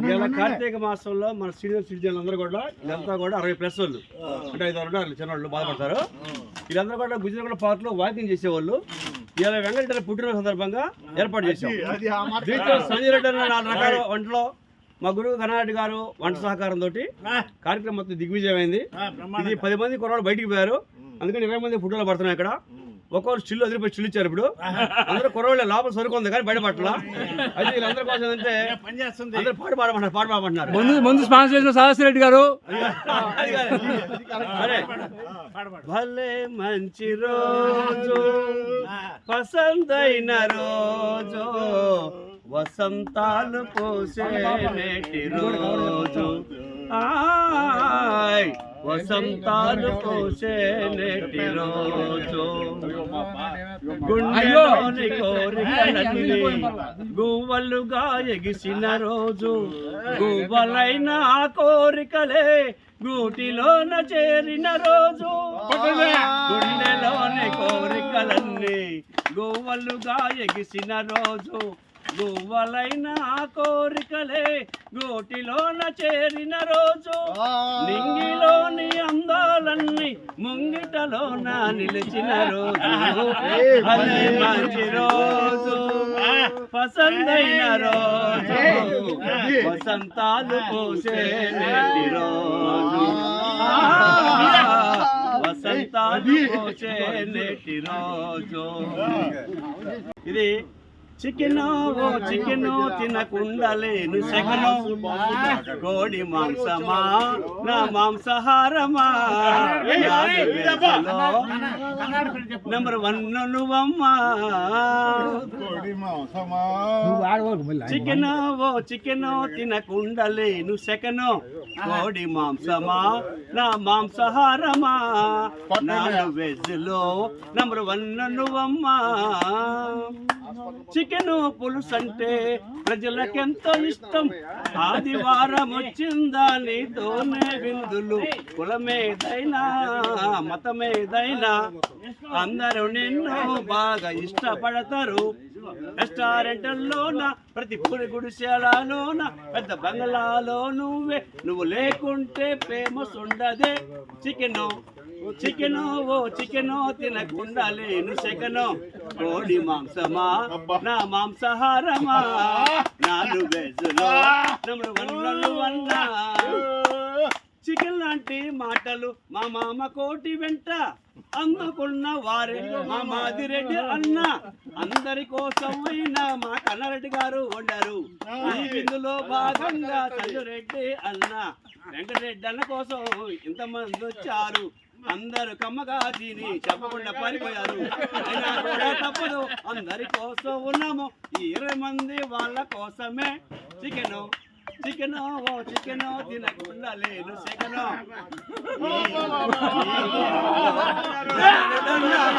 ఇలా కార్తీక మాసంలో మన సీనియర్ సిటిజన్లు అందరూ కూడా ఇదంతా కూడా 60+ వాళ్ళు అంటే 5 ఉన్నారు చిన్నవాళ్ళు బాధపడతారు. వీళ్ళందరూ కూడా గుజరాగూడ పార్క్ లో వాకింగ్ చేసేవాళ్ళు. ఇలా వెంకటరెడ్డి పుట్టిన సందర్భంగా ఏర్పాటు చేశాం. దీంట్లో సంజయ్ రెడ్డి అన్న 4 రకాల వంటలో మా గురువు కర్ణాటక గారు వంట సహకారంతో కార్యక్రమం మొత్తం దిగ్విజయమైంది. ఇది 10 మంది కుర్రాళ్ళు బయటికి పోయారు, అందుకని 20 మంది ఫోటోలు పడుతున్నాయి. ఇక్కడ ఒక్కొక్కరు స్టిల్ వదిలిపోయి స్టిల్ ఇచ్చారు. ఇప్పుడు అందరూ కుర్రాళ్ళు లోపల సరుకుంది కానీ బయట పట్ల. అయితే వీళ్ళందరి కోసం ఏంటంటే అందరూ పాట పాడమంటున్నారు. ముందు స్పాన్సర్ చేసిన సదాశివరెడ్డి గారు భలే మంచి రోజు పసందైన రోజు వసంతాలు పోసే నేటి రోజు వసంతాలు పోసే నేటి రోజు గుండెలోని కోరికలన్నీ గువ్వలుగా ఎగిసిన రోజు గువ్వలైన ఆ కోరికలే గూటిలోన చేరిన రోజు గుండెలోని కోరికలన్నీ గువ్వలుగా ఎగిసిన రోజు గువ్వలైన ఆ కోరికలే గోటిలోన చేరిన రోజు నింగిలోని అందాలన్నీ ముంగిటలోన నిలిచిన రోజు అదే మంచి రోజు పసందైన రోజు వసంతాలు పోసే నేటి రోజు వసంతాలు పోసే నేటి రోజు. ఇది చికెను తినకుండలేను సెకను కోడి మాంసమా నా మాంసాహారమా నెంబర్ 1 నువ్వమ్మా. చికెను తినకుండలేను సెకను కోడి మాంసమా నా మాంసాహారమా నాన్ వెజ్ లో నెంబర్ 1 నువ్వమ్మా. చికెను పులుసు అంటే ప్రజలకెంతో ఇష్టం. ఆదివారం వచ్చిందా నీతోనే విందులు. కులమేదైనా మతమేదైనా అందరూ నిన్ను బాగా ఇష్టపడతారు. రెస్టారెంట్లోన ప్రతి పూరి గుడిసెలలోన పెద్ద బంగ్లాలో నువ్వు లేకుంటే ఫేమస్ ఉండదే. చికెను తినకుండా లేను సెకను కోడి మాంసమా నా మాంసాహారమా నాలుగు వెజ్లో నెంబర్ 1 చికెన్ లాంటి మాటలు మా మామ కోటి వెంట అందుకున్న వారే మా మాదిరెడ్డి అన్న. అందరి కోసం అయినా మా కన్నారెడ్డి గారు వండారు. ఈ విందులో భాగంగా సంజురెడ్డి అన్న వెంకటరెడ్డి అన్న కోసం ఇంతమంది వచ్చారు. అందరు కమ్మగా తిని చెప్పకుండా పారిపోయారు. అయినా కూడా తప్పదు, అందరి కోసం ఉన్నాము. ఈ 20 మంది వాళ్ళ కోసమే చికెను తినకుండా లేను సెకను.